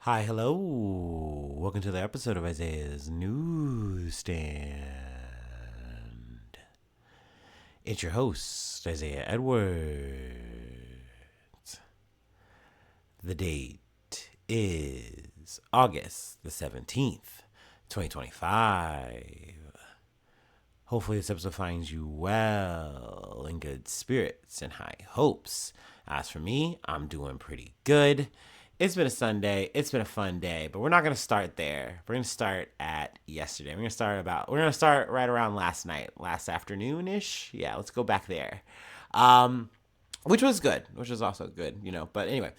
Hi, hello. Welcome to the episode of Isaiah's Newsstand. It's your host, Isaiah Edwards. The date is August the 17th, 2025. Hopefully, this episode finds you well, in good spirits, and high hopes. As for me, I'm doing pretty good. It's been a Sunday. It's been a fun day, but we're not going to start there. We're going to start at yesterday. We're going to start right around last night, last afternoon-ish. Yeah, let's go back there. Which was good, which was also good, but anyway,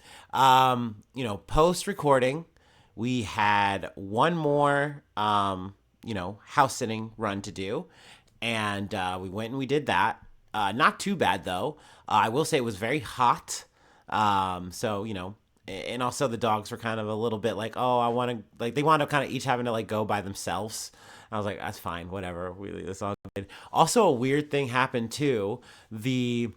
post recording, we had one more, house sitting run to do. And we went and we did that. Not too bad, though. I will say it was very hot. And also the dogs were kind of a little bit like, oh, I want to, like, they wound up kind of each having to, like, go by themselves. I was like, that's fine, whatever. It's all good. Also, a weird thing happened, too. The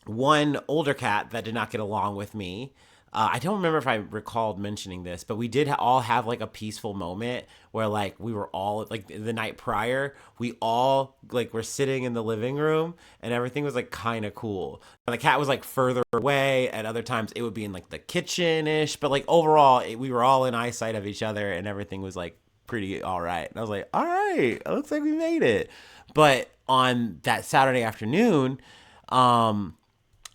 one older cat that did not get along with me. I don't remember if I recalled mentioning this, but we did all have like a peaceful moment where like we were all like the night prior, we all like were sitting in the living room and everything was like kind of cool. And the cat was like further away. At other times, it would be in like the kitchen ish, but like overall, we were all in eyesight of each other and everything was like pretty all right. And I was like, all right, it looks like we made it. But on that Saturday afternoon,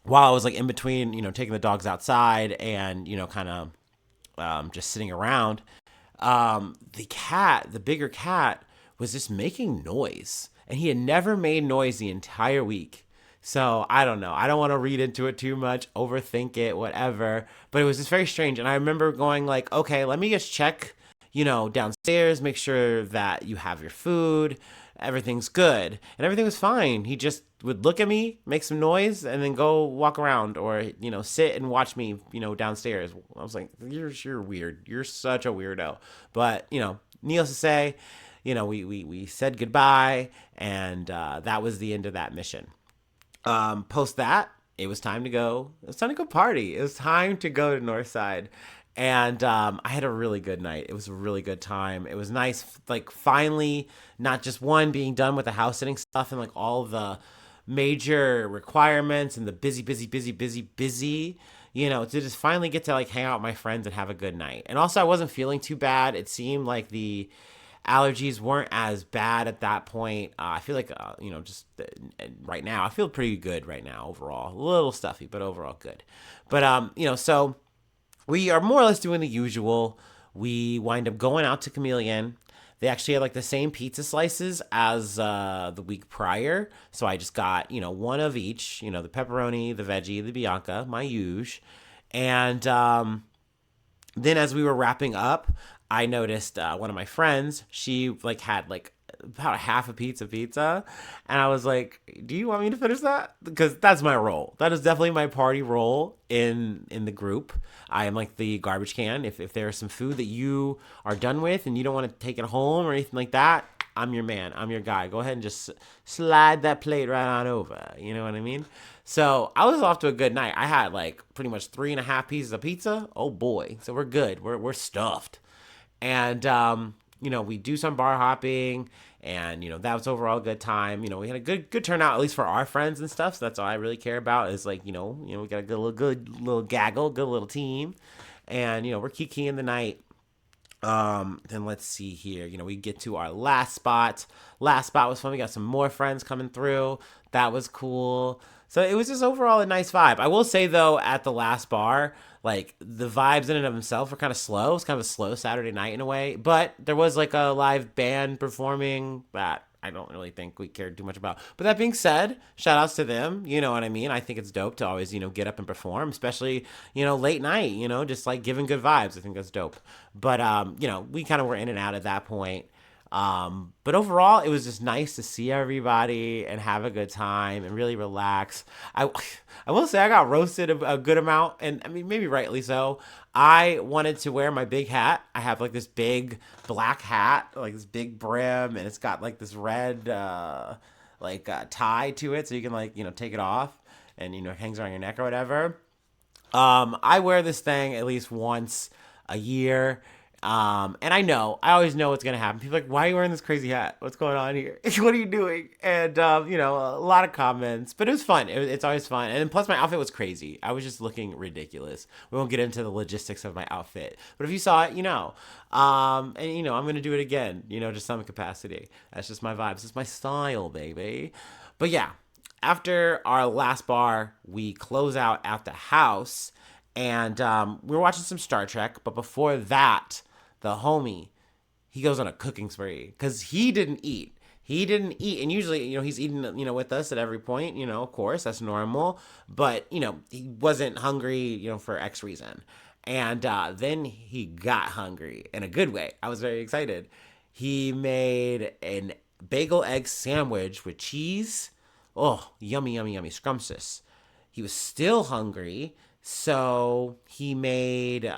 while I was like in between, taking the dogs outside and, kind of just sitting around, the bigger cat, was just making noise. And he had never made noise the entire week. So I don't know. I don't want to read into it too much, overthink it, whatever. But it was just very strange. And I remember going like, okay, let me just check, downstairs, make sure that you have your food, everything's good. And everything was fine. He just would look at me, make some noise, and then go walk around or, sit and watch me, downstairs. I was like, you're weird. You're such a weirdo. But, needless to say, we said goodbye, and that was the end of that mission. Post that, it was time to go. It was time to go party. It was time to go to Northside. And I had a really good night. It was a really good time. It was nice, like finally, not just being done with the house sitting stuff and like all the major requirements and the busy, to just finally get to like hang out with my friends and have a good night. And also, I wasn't feeling too bad. It seemed like the allergies weren't as bad at that point. I feel like, right now, I feel pretty good right now overall. A little stuffy, but overall good. But, so we are more or less doing the usual. We wind up going out to Chameleon. They actually had like the same pizza slices as the week prior. So I just got, one of each, the pepperoni, the veggie, the Bianca, my huge. And then as we were wrapping up, I noticed one of my friends, she like had like about half a pizza, and I was like, do you want me to finish that? Because that's my role. That is definitely my party role in the group. I am like the garbage can. If there's some food that you are done with and you don't want to take it home or anything like that, I'm your man. I'm your guy. Go ahead and just slide that plate right on over. You know what I mean? So I was off to a good night. I had like pretty much 3.5 pieces of pizza. Oh boy. So we're good. We're stuffed. And we do some bar hopping, and that was overall a good time. We had a good turnout, at least for our friends and stuff. So that's all I really care about is like we got a good little gaggle, good little team, and we're kikiing the night. Then let's see here. We get to our last spot. Last spot was fun. We got some more friends coming through. That was cool. So it was just overall a nice vibe. I will say though, at the last bar, like the vibes in and of themselves were kind of slow. It was kind of a slow Saturday night in a way, but there was like a live band performing that I don't really think we cared too much about. But that being said, shout outs to them. You know what I mean? I think it's dope to always, get up and perform, especially, late night, just like giving good vibes. I think that's dope. But, we kind of were in and out at that point. But overall, it was just nice to see everybody and have a good time and really relax. I will say I got roasted a good amount, and I mean, maybe rightly so. I wanted to wear my big hat. I have like this big black hat, like this big brim, and it's got like this red, tie to it. So you can like, take it off and, it hangs around your neck or whatever. I wear this thing at least once a year. And I always know what's gonna happen. People are like, why are you wearing this crazy hat? What's going on here? What are you doing? And a lot of comments, but it was fun. It's always fun. And plus, my outfit was crazy. I was just looking ridiculous. We won't get into the logistics of my outfit, but if you saw it, you know. And I'm gonna do it again. To some capacity. That's just my vibes. It's my style, baby. But yeah, after our last bar, we close out at the house, and we were watching some Star Trek. But before that, the homie, he goes on a cooking spree because he didn't eat. He didn't eat, and usually, he's eating, with us at every point. Of course, that's normal. But he wasn't hungry, for X reason. And then he got hungry in a good way. I was very excited. He made an bagel egg sandwich with cheese. Oh, yummy, yummy, yummy, scrumptious. He was still hungry, so he made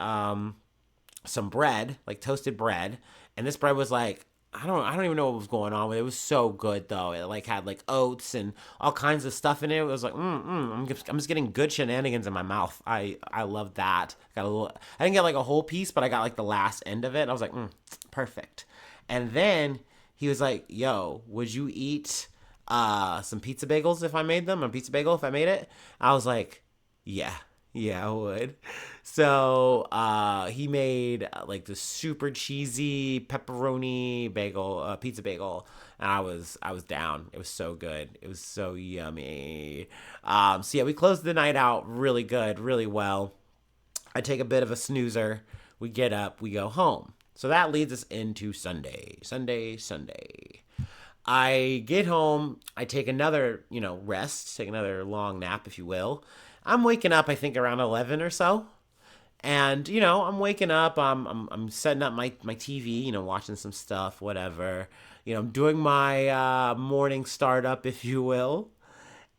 some bread, like toasted bread, and this bread was like I don't even know what was going on with it. It was so good though. It like had like oats and all kinds of stuff in it. It was like I'm just getting good shenanigans in my mouth. I love that. Got a little. I didn't get like a whole piece, but I got like the last end of it. And I was like, perfect. And then he was like, "Yo, would you eat some pizza bagels if I made them? A pizza bagel if I made it?" I was like, "Yeah, yeah, I would." So he made like the super cheesy pepperoni bagel, pizza bagel, and I was down. It was so good. It was so yummy. So yeah, we closed the night out really good, really well. I take a bit of a snoozer. We get up, we go home. So that leads us into Sunday. Sunday, Sunday. I get home, I take another, rest, take another long nap, if you will. I'm waking up, I think, around 11 or so. And, I'm waking up, I'm setting up my TV, watching some stuff, whatever. I'm doing my morning startup, if you will.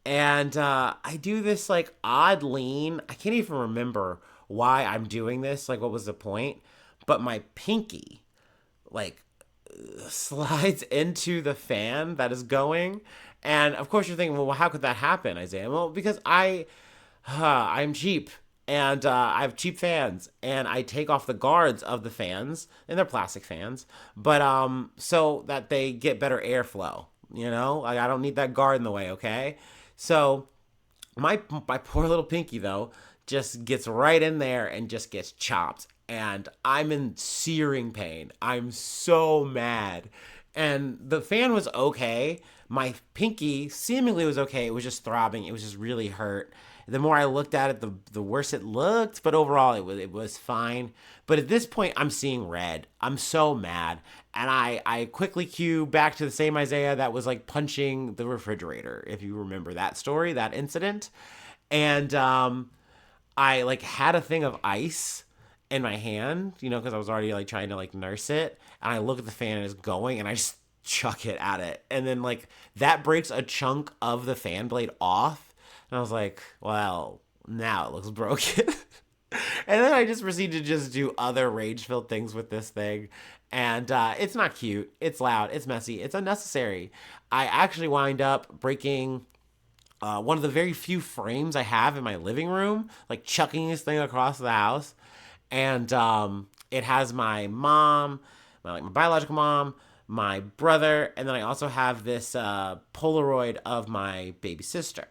And I do this, like, odd lean. I can't even remember why I'm doing this, like, what was the point. But my pinky, like, slides into the fan that is going. And of course, you're thinking, well, how could that happen, Isaiah? Well, because I'm cheap, and I have cheap fans, and I take off the guards of the fans, and they're plastic fans, but so that they get better airflow. Like I don't need that guard in the way. Okay, so my poor little pinky though just gets right in there and just gets chopped, and I'm in searing pain. I'm so mad. And the fan was okay. My pinky seemingly was okay. It was just throbbing. It was just really hurt. The more I looked at it, the worse it looked. But overall, it was fine. But at this point, I'm seeing red. I'm so mad, and I quickly cue back to the same Isaiah that was like punching the refrigerator. If you remember that story, that incident, and I like had a thing of ice in my hand, because I was already like trying to like nurse it, and I look at the fan and it's going, and I just chuck it at it, and then like that breaks a chunk of the fan blade off, and I was like, well, now it looks broken. And then I just proceed to just do other rage filled things with this thing. And it's not cute. It's loud. It's messy. It's unnecessary. I actually wind up breaking one of the very few frames I have in my living room, like chucking this thing across the house. And it has my mom, my biological mom, my brother, and then I also have this Polaroid of my baby sister.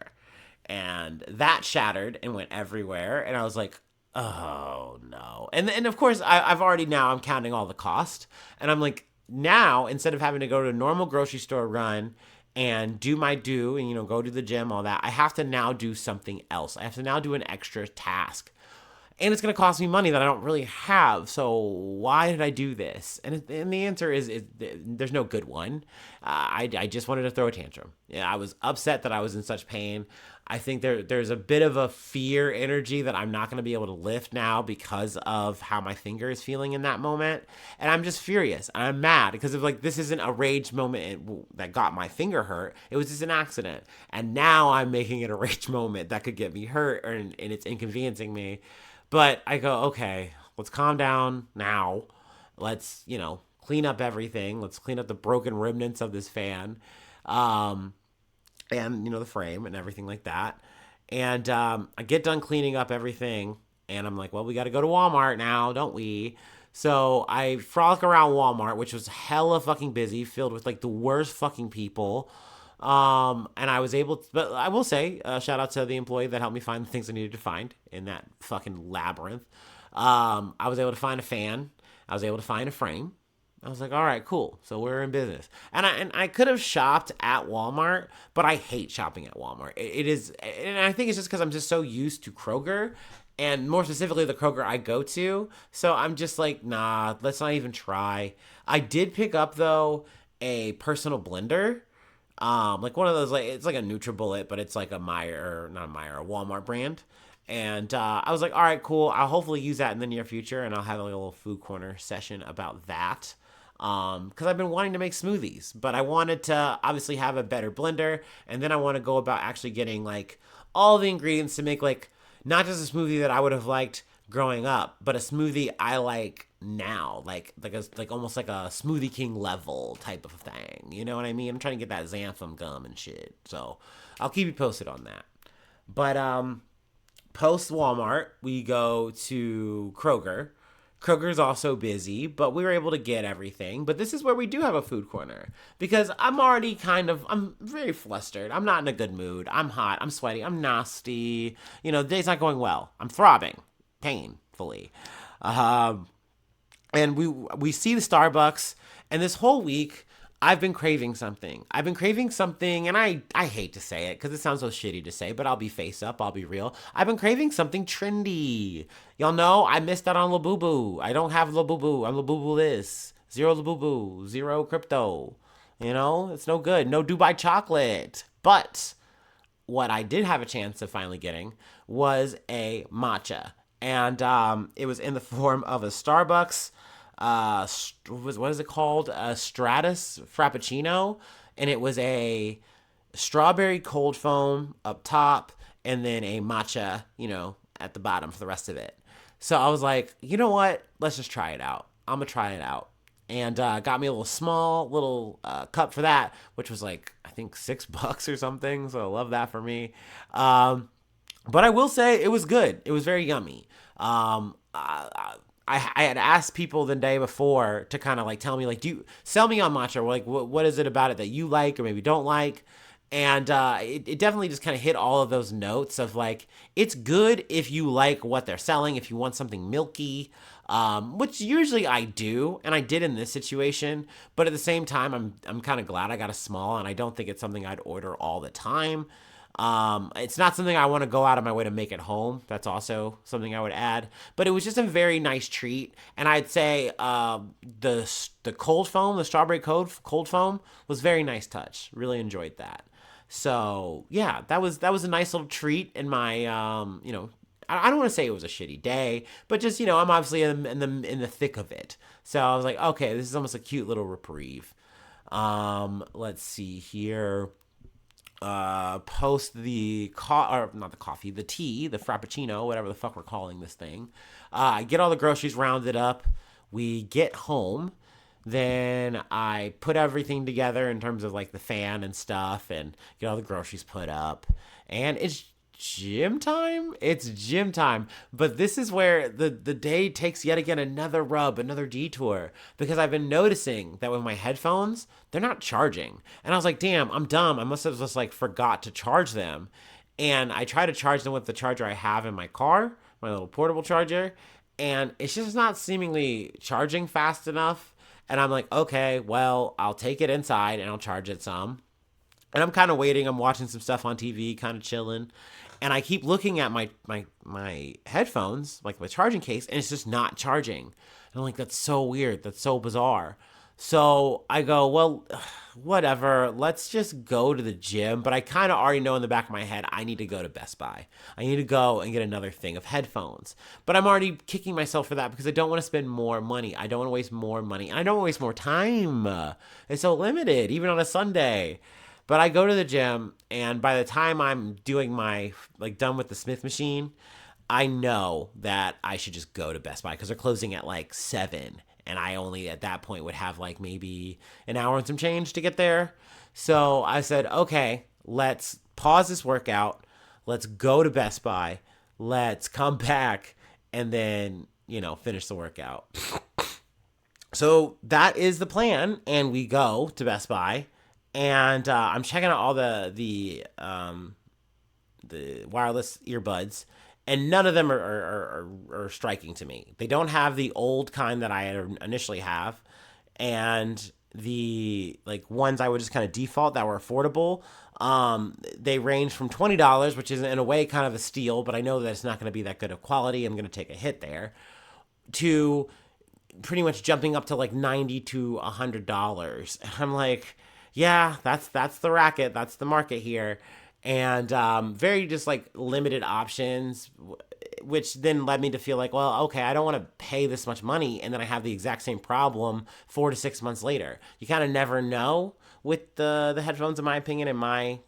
And that shattered and went everywhere. And I was like, oh no. And of course, I've already now, I'm counting all the cost. And I'm like, now, instead of having to go to a normal grocery store run and do my due and, go to the gym, all that, I have to now do something else. I have to now do an extra task, and it's going to cost me money that I don't really have. So why did I do this? And the answer is there's no good one. I just wanted to throw a tantrum. Yeah, I was upset that I was in such pain. I think there's a bit of a fear energy that I'm not going to be able to lift now because of how my finger is feeling in that moment. And I'm just furious. I'm mad because of like, this isn't a rage moment that got my finger hurt. It was just an accident. And now I'm making it a rage moment that could get me hurt, and it's inconveniencing me. But I go, okay, let's calm down now. Let's, clean up everything. Let's clean up the broken remnants of this fan. And, the frame and everything like that. And I get done cleaning up everything, And I'm like, well, we got to go to Walmart now, don't we? So I frolic around Walmart, which was hella fucking busy, filled with like the worst fucking people. And I was able to, but I will say, shout out to the employee that helped me find the things I needed to find in that fucking labyrinth. I was able to find a fan. I was able to find a frame. I was like, all right, cool. So we're in business. And I could have shopped at Walmart, but I hate shopping at Walmart. It is, and I think it's just because I'm just so used to Kroger, and more specifically the Kroger I go to. So I'm just like, nah, let's not even try. I did pick up though a personal blender, like one of those, like it's like a NutriBullet, but it's like a Meyer, or not a Meyer, a Walmart brand. And I was like, all right, cool. I'll hopefully use that in the near future, and I'll have like a little food corner session about that. Because I've been wanting to make smoothies, but I wanted to obviously have a better blender, and then I want to go about actually getting like all the ingredients to make like not just a smoothie that I would have liked growing up, but a smoothie I like now, like almost like a Smoothie King level type of thing. You know what I mean? I'm trying to get that xanthan gum and shit. So I'll keep you posted on that. But post Walmart, we go to Kroger. Kroger's also busy, but we were able to get everything. But this is where we do have a food corner because I'm very flustered. I'm not in a good mood. I'm hot. I'm sweaty. I'm nasty. You know, the day's not going well. I'm throbbing painfully. Um, and we see the Starbucks, and this whole week I've been craving something. I've been craving something, and I hate to say it because it sounds so shitty to say, but I'll be face up. I'll be real. I've been craving something trendy. Y'all know I missed out on Labubu. I don't have Labubu. I'm Labubu-less. Zero Labubu. Zero crypto. You know, it's no good. No Dubai chocolate. But what I did have a chance of finally getting was a matcha. And it was in the form of a Starbucks, what is it called? A Stratus Frappuccino. And it was a strawberry cold foam up top and then a matcha, at the bottom for the rest of it. So I was like, you know what? Let's just try it out. I'm going to try it out. And got me a little small little cup for that, which was like, I think $6 or something. So I love that for me. But I will say it was good. It was very yummy. I had asked people the day before to kind of like tell me, like, do you sell me on matcha? Or like, what is it about it that you like or maybe don't like? And it definitely just kind of hit all of those notes of like, it's good if you like what they're selling, if you want something milky, which usually I do, and I did in this situation. But at the same time, I'm kind of glad I got a small, and I don't think it's something I'd order all the time. It's not something I want to go out of my way to make at home. That's also something I would add. But it was just a very nice treat, and I'd say the cold foam, the strawberry cold foam, was very nice touch. Really enjoyed that. So yeah, that was a nice little treat in my I don't want to say it was a shitty day, but just I'm obviously in the thick of it. So I was like, okay, this is almost a cute little reprieve. Let's see here. Post or not the coffee, the tea, the frappuccino, whatever the fuck we're calling this thing. I get all the groceries rounded up. We get home. Then I put everything together in terms of like the fan and stuff and get all the groceries put up. And it's gym time. It's gym time. But this is where the day takes yet again another detour, because I've been noticing that with my headphones, they're not charging. And I was like, damn, I'm dumb. I must have just like forgot to charge them. And I try to charge them with the charger I have in my car, my little portable charger, and it's just not seemingly charging fast enough. And I'm like, okay, well, I'll take it inside and I'll charge it some. And I'm kind of waiting. I'm watching some stuff on TV, kind of chilling. And I keep looking at my headphones, like my charging case, and it's just not charging. And I'm like, that's so weird. That's so bizarre. So I go, well, whatever. Let's just go to the gym. But I kind of already know in the back of my head, I need to go to Best Buy. I need to go and get another thing of headphones. But I'm already kicking myself for that because I don't want to spend more money. I don't want to waste more money. And I don't want to waste more time. It's so limited, even on a Sunday. But I go to the gym, and by the time I'm doing my, like, done with the Smith machine, I know that I should just go to Best Buy because they're closing at like 7. And I only at that point would have like maybe an hour and some change to get there. So I said, okay, let's pause this workout. Let's go to Best Buy. Let's come back and then, finish the workout. So that is the plan, and we go to Best Buy, and I'm checking out all the wireless earbuds, and none of them are striking to me. They don't have the old kind that I initially have, and the like ones I would just kind of default that were affordable. They range from $20, which is in a way kind of a steal, but I know that it's not going to be that good of quality. I'm going to take a hit there, to pretty much jumping up to like $90 to $100. And I'm like, yeah, that's the racket, that's the market here, and very just like limited options, which then led me to feel like, well, okay, I don't want to pay this much money and then I have the exact same problem 4 to 6 months later. You kind of never know with the headphones, in my opinion, in my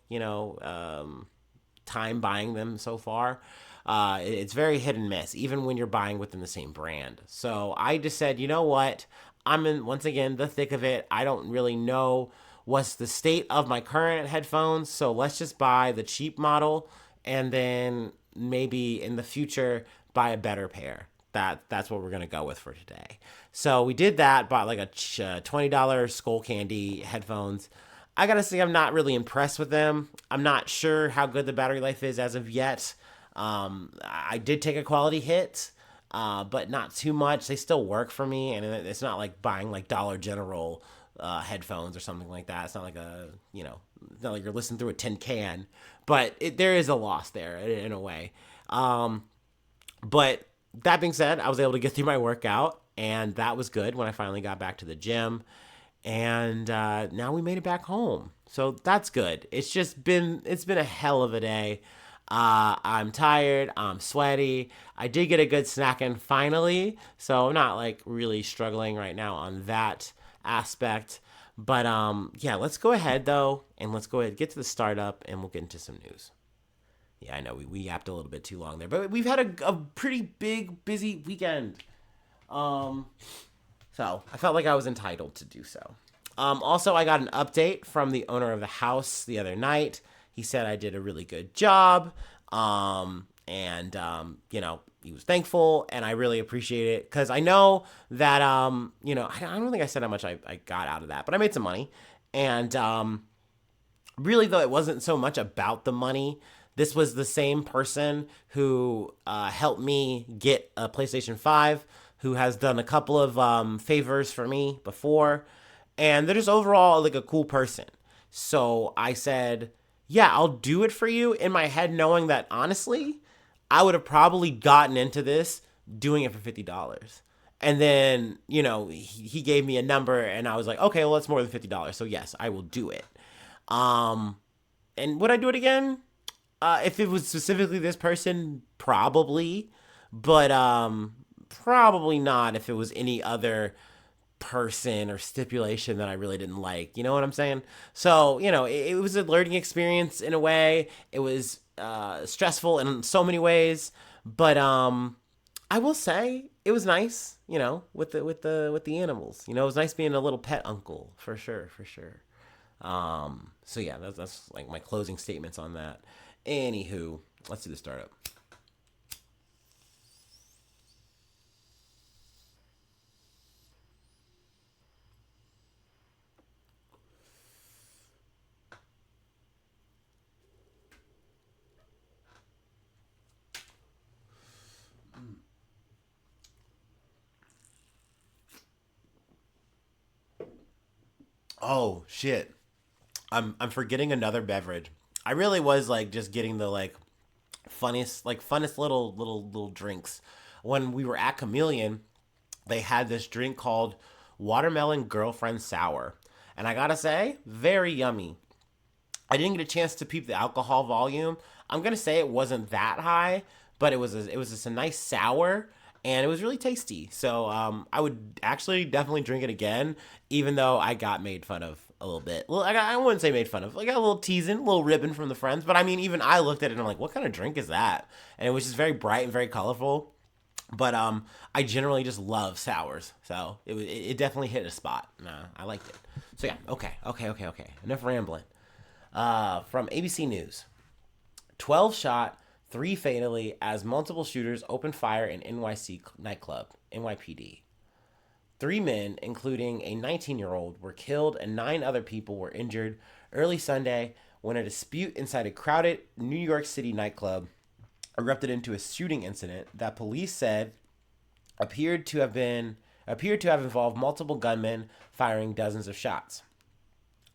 time buying them so far. It's very hit and miss, even when you're buying within the same brand. So I just said, you know what? I'm in, once again, the thick of it. I don't really know what's the state of my current headphones. So let's just buy the cheap model, and then maybe in the future buy a better pair. That's what we're gonna go with for today. So we did that. Bought like a $20 Skull Candy headphones. I gotta say, I'm not really impressed with them. I'm not sure how good the battery life is as of yet. I did take a quality hit, but not too much. They still work for me, and it's not like buying like Dollar General headphones or something like that. It's not like it's not like you're listening through a tin can, but there is a loss there in a way. But that being said, I was able to get through my workout, and that was good when I finally got back to the gym. And now we made it back home, so that's good. It's been a hell of a day. I'm tired. I'm sweaty. I did get a good snack in finally, so I'm not like really struggling right now on that aspect. But yeah, let's go ahead though, and let's go ahead get to the startup, and we'll get into some news. Yeah, I know we yapped a little bit too long there, but we've had a pretty big, busy weekend. Um, so I felt like I was entitled to do so. Also, I got an update from the owner of the house the other night. He said I did a really good job, and he was thankful, and I really appreciate it, because I know that I don't think I said how much I got out of that, but I made some money, and really though it wasn't so much about the money. This was the same person who helped me get a PlayStation 5, who has done a couple of favors for me before, and they're just overall like a cool person. So I said, yeah, I'll do it for you, in my head, knowing that honestly, I would have probably gotten into this doing it for $50. And then, he gave me a number, and I was like, okay, well, that's more than $50. So yes, I will do it. And would I do it again? If it was specifically this person, probably, but probably not if it was any other person or stipulation that I really didn't like. You know what I'm saying? So, it was a learning experience in a way. It was stressful in so many ways, but I will say it was nice, with the animals. It was nice being a little pet uncle, for sure, for sure. So yeah, that's like my closing statements on that. Anywho, let's do the startup. Oh shit. I'm forgetting another beverage. I really was like just getting the like funnest little drinks. When we were at Chameleon, they had this drink called Watermelon Girlfriend Sour. And I gotta say, very yummy. I didn't get a chance to peep the alcohol volume. I'm gonna say it wasn't that high, but it was just a nice sour, and it was really tasty. So I would actually definitely drink it again, even though I got made fun of a little bit. Well, I wouldn't say made fun of. I got a little teasing, a little ribbon from the friends. But I mean, even I looked at it and I'm like, what kind of drink is that? And it was just very bright and very colorful. But I generally just love sours, so it definitely hit a spot. Nah, I liked it. So yeah, okay. Enough rambling. From ABC News, 12 shot three fatally as multiple shooters opened fire in NYC nightclub, NYPD. Three men, including a 19-year-old, were killed and nine other people were injured early Sunday when a dispute inside a crowded New York City nightclub erupted into a shooting incident that police said appeared to have involved multiple gunmen firing dozens of shots.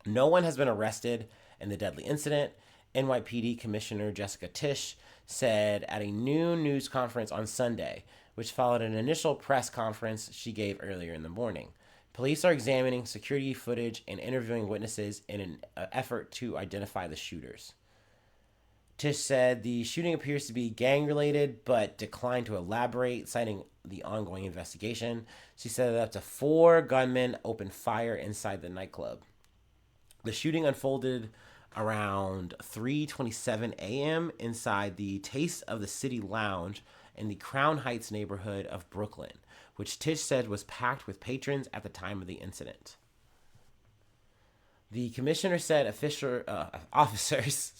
No one has been arrested in the deadly incident, NYPD Commissioner Jessica Tisch said at a noon news conference on Sunday, which followed an initial press conference she gave earlier in the morning. Police are examining security footage and interviewing witnesses in an effort to identify the shooters. Tisch said the shooting appears to be gang-related, but declined to elaborate, citing the ongoing investigation. She said that up to four gunmen opened fire inside the nightclub. The shooting unfolded around 3:27 a.m. inside the Taste of the City Lounge in the Crown Heights neighborhood of Brooklyn, which Tisch said was packed with patrons at the time of the incident. The commissioner said officers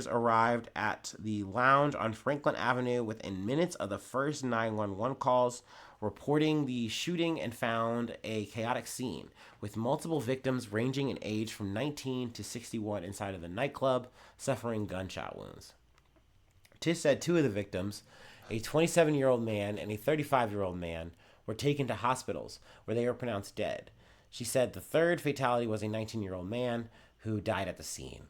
arrived at the lounge on Franklin Avenue within minutes of the first 911 calls, reporting the shooting and found a chaotic scene with multiple victims ranging in age from 19 to 61 inside of the nightclub, suffering gunshot wounds. Tisch said two of the victims, a 27-year-old man and a 35-year-old man, were taken to hospitals where they were pronounced dead. She said the third fatality was a 19-year-old man who died at the scene.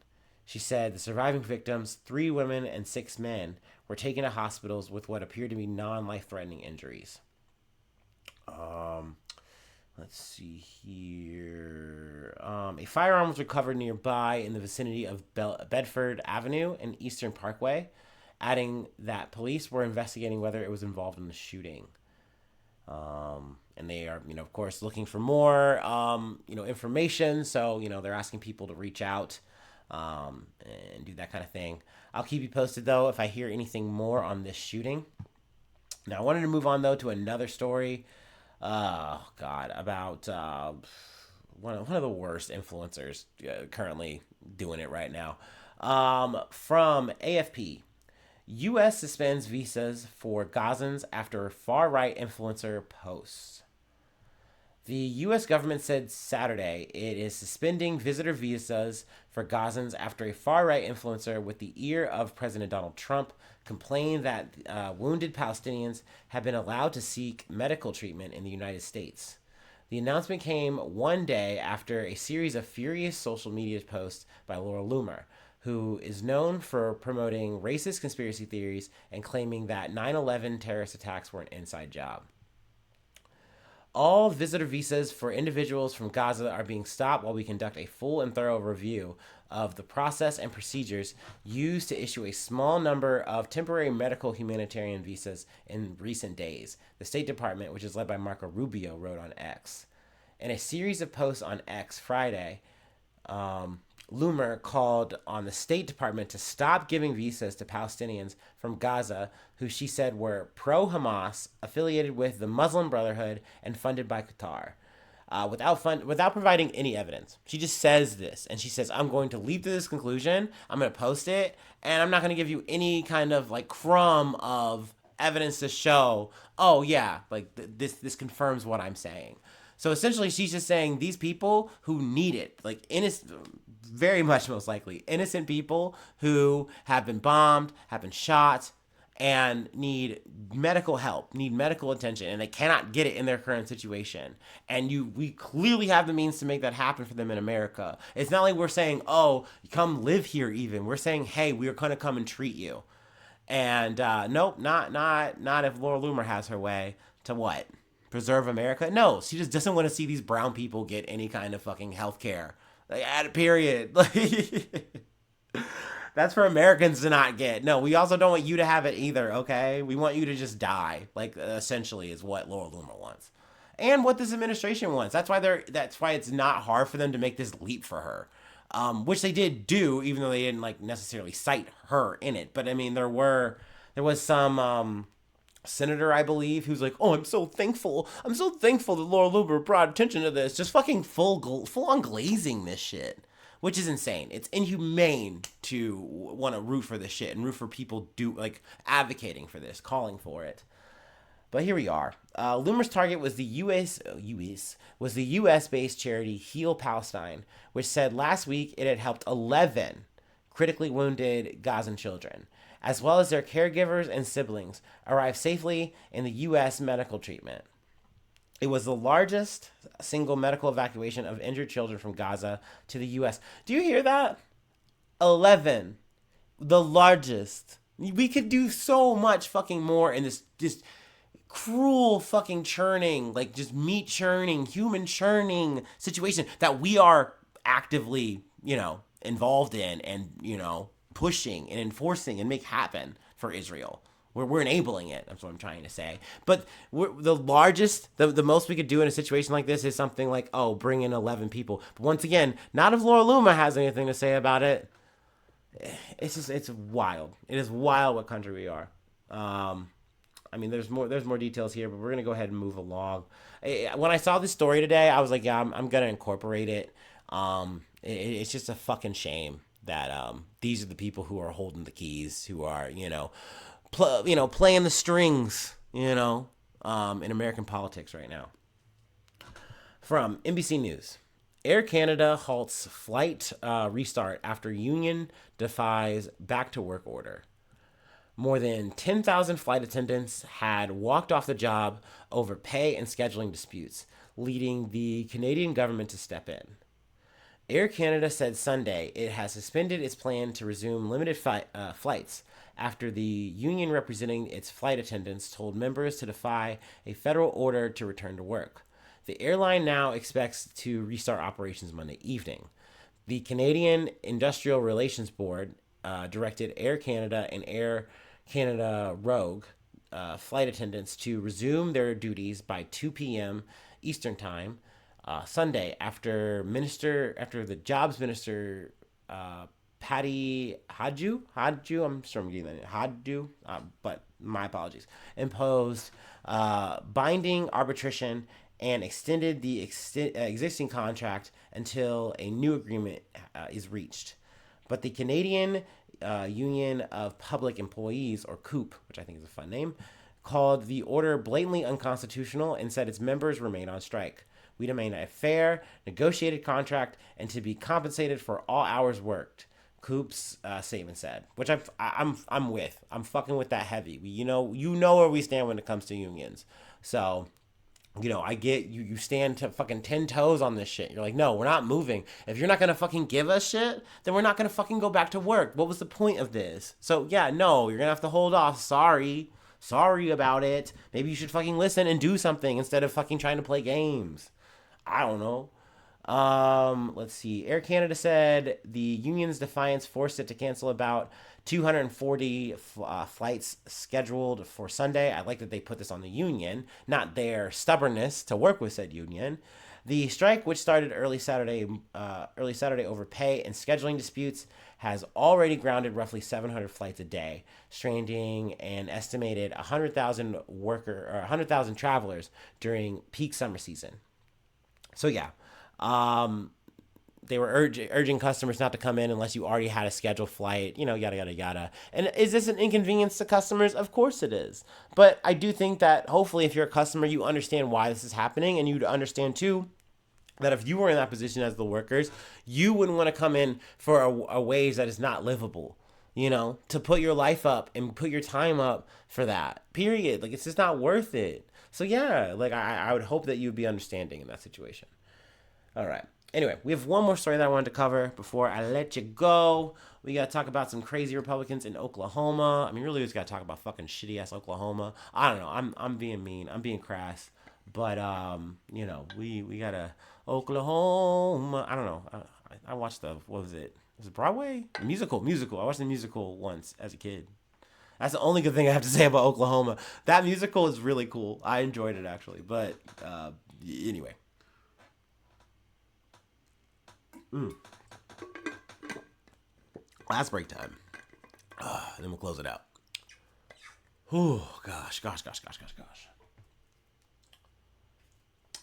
She said the surviving victims, 3 women and 6 men, were taken to hospitals with what appeared to be non-life-threatening injuries. Let's see here. A firearm was recovered nearby in the vicinity of Bedford Avenue and Eastern Parkway, adding that police were investigating whether it was involved in the shooting. And they are, of course, looking for more, information. So, they're asking people to reach out and do that kind of thing. I'll keep you posted, though, if I hear anything more on this shooting. Now, I wanted to move on, though, to another story. About one of the worst influencers currently doing it right now. From AFP. U.S. suspends visas for Gazans after far-right influencer posts. The U.S. government said Saturday it is suspending visitor visas for Gazans after a far-right influencer with the ear of President Donald Trump complained that wounded Palestinians have been allowed to seek medical treatment in the United States. The announcement came one day after a series of furious social media posts by Laura Loomer, who is known for promoting racist conspiracy theories and claiming that 9/11 terrorist attacks were an inside job. All visitor visas for individuals from Gaza are being stopped while we conduct a full and thorough review of the process and procedures used to issue a small number of temporary medical humanitarian visas in recent days, the State Department, which is led by Marco Rubio, wrote on X. In a series of posts on X Friday, Loomer called on the State Department to stop giving visas to Palestinians from Gaza who she said were pro-Hamas, affiliated with the Muslim Brotherhood, and funded by Qatar. Without providing any evidence. She just says this, and she says, I'm going to leap to this conclusion, I'm going to post it, and I'm not going to give you any kind of crumb of evidence to show, oh yeah, this confirms what I'm saying. So essentially, she's just saying these people who need it, innocent, very much most likely, innocent people who have been bombed, have been shot, and need medical help, need medical attention, and they cannot get it in their current situation. And we clearly have the means to make that happen for them in America. It's not like we're saying, oh, come live here even. We're saying, hey, we're going to come and treat you. And nope, not if Laura Loomer has her way. To what? Preserve America? No, she just doesn't want to see these brown people get any kind of fucking health care. Period. That's for Americans to not get. No, we also don't want you to have it either, okay? We want you to just die, essentially is what Laura Loomer wants. And what this administration wants. That's why it's not hard for them to make this leap for her. Which they did do, even though they didn't necessarily cite her in it. But I mean, there was some senator, I believe, who's like, oh, I'm so thankful that Laura Loomer brought attention to this. Just fucking full on glazing this shit. which is insane. It's inhumane to want to root for this shit and root for people advocating for this, calling for it. But here we are. Loomer's target was the U.S. based charity Heal Palestine, which said last week it had helped 11 critically wounded Gazan children, as well as their caregivers and siblings, arrive safely in the U.S. medical treatment. It was the largest single medical evacuation of injured children from Gaza to the U.S. Do you hear that? 11. The largest. We could do so much fucking more in this just cruel fucking churning, like just meat churning, human churning situation that we are actively, involved in and, pushing and enforcing and make happen for Israel. We're enabling it. That's what I'm trying to say. But the largest, the most we could do in a situation like this is something like, bring in 11 people. But once again, not if Laura Luma has anything to say about it. It's wild. It is wild what country we are. There's more details here, but we're going to go ahead and move along. When I saw this story today, I was like, yeah, I'm going to incorporate it. It's just a fucking shame that these are the people who are holding the keys, who are, playing the strings, in American politics right now. From NBC News. Air Canada halts flight restart after union defies back-to-work order. More than 10,000 flight attendants had walked off the job over pay and scheduling disputes, leading the Canadian government to step in. Air Canada said Sunday it has suspended its plan to resume limited flights after the union representing its flight attendants told members to defy a federal order to return to work. The airline now expects to restart operations Monday evening. The Canadian Industrial Relations Board directed Air Canada and Air Canada Rogue flight attendants to resume their duties by 2 p.m. Eastern Time Sunday after the Jobs Minister Patty Hadju, I'm sure I'm getting that Hadju, but my apologies, imposed binding arbitration and extended the existing contract until a new agreement is reached. But the Canadian Union of Public Employees, or COOP, which I think is a fun name, called the order blatantly unconstitutional and said its members remain on strike. We demand a fair, negotiated contract and to be compensated for all hours worked. Coop's statement said, which I'm with. I'm fucking with that heavy. You know where we stand when it comes to unions. So, I get you stand to fucking 10 toes on this shit. You're like, no, we're not moving. If you're not going to fucking give us shit, then we're not going to fucking go back to work. What was the point of this? So, yeah, no, you're going to have to hold off. Sorry about it. Maybe you should fucking listen and do something instead of fucking trying to play games. I don't know. Let's see. Air Canada said the union's defiance forced it to cancel about 240 flights scheduled for Sunday. I like that they put this on the union, not their stubbornness to work with said union. The strike, which started early Saturday over pay and scheduling disputes, has already grounded roughly 700 flights a day, stranding an estimated 100,000 travelers during peak summer season. So yeah, they were urging customers not to come in unless you already had a scheduled flight, yada, yada, yada. And is this an inconvenience to customers? Of course it is. But I do think that hopefully if you're a customer, you understand why this is happening, and you'd understand too that if you were in that position as the workers, you wouldn't want to come in for a wage that is not livable, to put your life up and put your time up for that, period. Like, it's just not worth it. So yeah, like I would hope that you would be understanding in that situation. All right. Anyway, we have one more story that I wanted to cover before I let you go. We got to talk about some crazy Republicans in Oklahoma. Really, we just got to talk about fucking shitty ass Oklahoma. I don't know. I'm being mean. I'm being crass. But we got a Oklahoma. I don't know. I watched what was it? Was it Broadway? Musical. I watched the musical once as a kid. That's the only good thing I have to say about Oklahoma. That musical is really cool. I enjoyed it, actually. But anyway. Last break time. Then we'll close it out. Oh, gosh.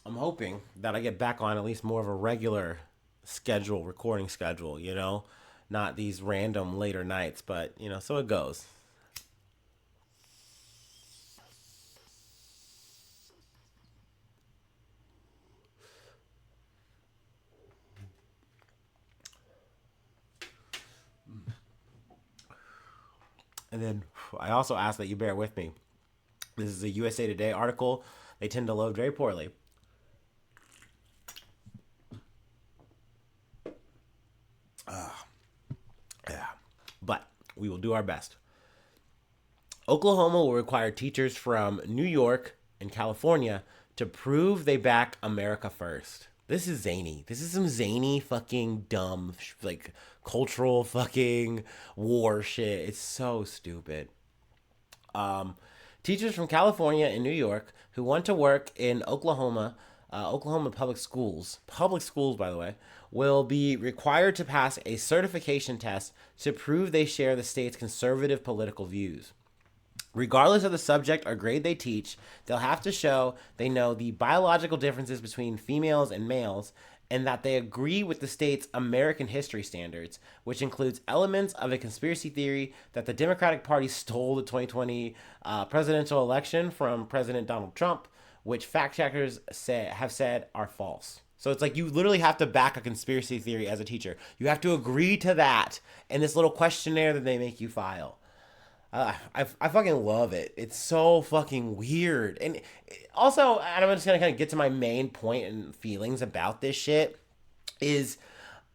I'm hoping that I get back on at least more of a regular schedule, recording schedule, not these random later nights, but so it goes. And then I also ask that you bear with me. This is a USA Today article. They tend to load very poorly. Yeah, but we will do our best. Oklahoma will require teachers from New York and California to prove they back America first. This is zany. This is some zany fucking dumb like cultural fucking war shit. It's so stupid. Um, Teachers from California and New York who want to work in Oklahoma public schools, by the way, will be required to pass a certification test to prove they share the state's conservative political views. Regardless of the subject or grade they teach, they'll have to show they know the biological differences between females and males and that they agree with the state's American history standards, which includes elements of a conspiracy theory that the Democratic Party stole the 2020 presidential election from President Donald Trump, which fact checkers have said are false. So it's like you literally have to back a conspiracy theory as a teacher. You have to agree to that in this little questionnaire that they make you file. I fucking love it. It's so fucking weird. And also, and I'm just gonna kind of get to my main point and feelings about this shit is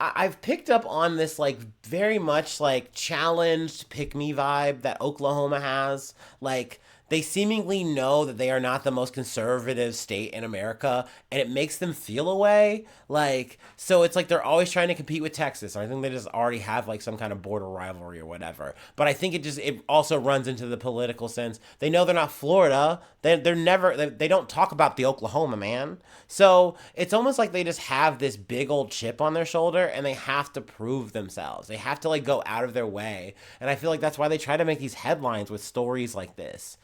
I've picked up on this like very much like challenged pick me vibe that Oklahoma has. Like they seemingly know that they are not the most conservative state in America, and it makes them feel a way. Like, so it's like they're always trying to compete with Texas. I think they just already have like some kind of border rivalry or whatever. But I think it also runs into the political sense. They know they're not Florida. They're never, they don't talk about the Oklahoma, man. So it's almost like they just have this big old chip on their shoulder and they have to prove themselves. They have to like go out of their way. And I feel like that's why they try to make these headlines with stories like this.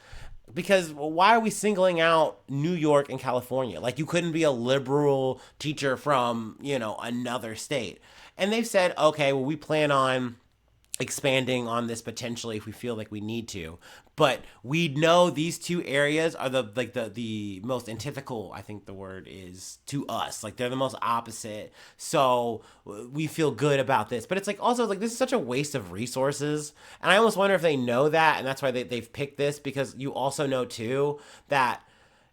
Because why are we singling out New York and California? Like you couldn't be a liberal teacher from, another state. And they've said, okay, well, we plan on expanding on this potentially if we feel like we need to, but we know these two areas are the most antithetical, I think the word is, to us. Like they're the most opposite, so we feel good about this. But it's like also like this is such a waste of resources, and I almost wonder if they know that and that's why they've picked this, because you also know too that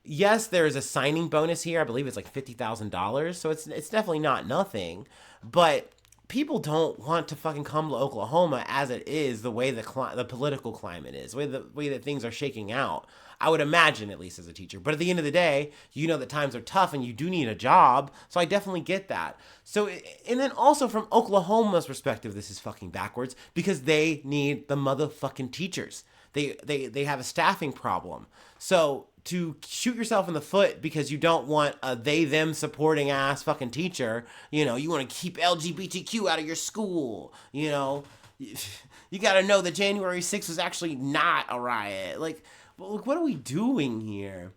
yes, there is a signing bonus here. I believe it's like $50,000, so it's definitely not nothing, but people don't want to fucking come to Oklahoma as it is, the way the political climate is, the way that things are shaking out. I would imagine, at least as a teacher. But at the end of the day, you know that times are tough and you do need a job. So I definitely get that. So, and then also from Oklahoma's perspective, this is fucking backwards because they need the motherfucking teachers. They have a staffing problem. So to shoot yourself in the foot because you don't want a they them supporting ass fucking teacher, you want to keep LGBTQ out of your school, you got to know that January 6th was actually not a riot. Like, what are we doing here?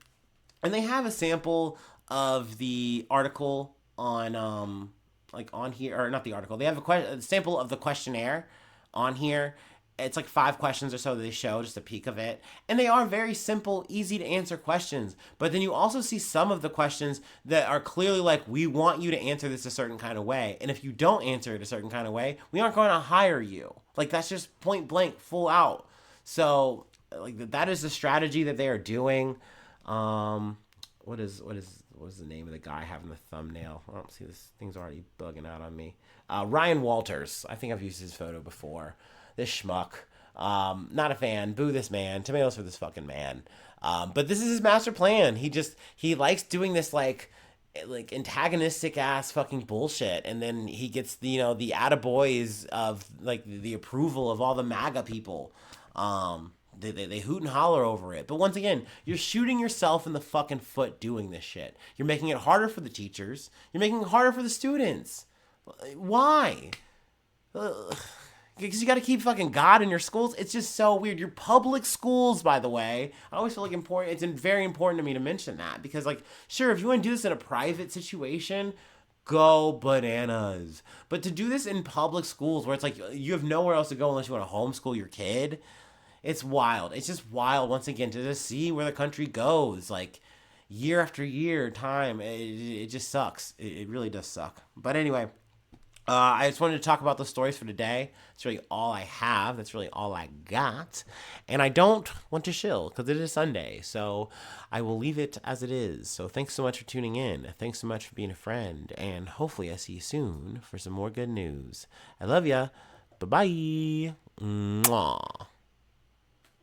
And they have a sample of the article on like on here, or not the article. They have a sample of the questionnaire on here. It's like 5 questions or so that they show, just a peek of it. And they are very simple, easy to answer questions. But then you also see some of the questions that are clearly like, we want you to answer this a certain kind of way. And if you don't answer it a certain kind of way, we aren't going to hire you. Like, that's just point blank, full out. So, like, that is the strategy that they are doing. What is the name of the guy having the thumbnail? I don't see, this thing's already bugging out on me. Ryan Walters. I think I've used his photo before. This schmuck. Not a fan. Boo this man. Tomatoes for this fucking man. But this is his master plan. He likes doing this like antagonistic ass fucking bullshit, and then he gets the attaboys of like the approval of all the MAGA people. They hoot and holler over it. But once again, you're shooting yourself in the fucking foot doing this shit. You're making it harder for the teachers. You're making it harder for the students. Why? Because you got to keep fucking God in your schools. It's just so weird. Your public schools, by the way, I always feel like important. It's very important to me to mention that because, like, sure, if you want to do this in a private situation, Go bananas. But to do this in public schools where it's like you have nowhere else to go unless you want to homeschool your kid, it's wild. It's just wild once again to just see where the country goes. Like year after year, time. It just sucks. It really does suck. But anyway, I just wanted to talk about the stories for today. That's really all I have. That's really all I got. And I don't want to shill because it is Sunday. So I will leave it as it is. So thanks so much for tuning in. Thanks so much for being a friend. And hopefully I see you soon for some more good news. I love ya. Bye bye. Mwah.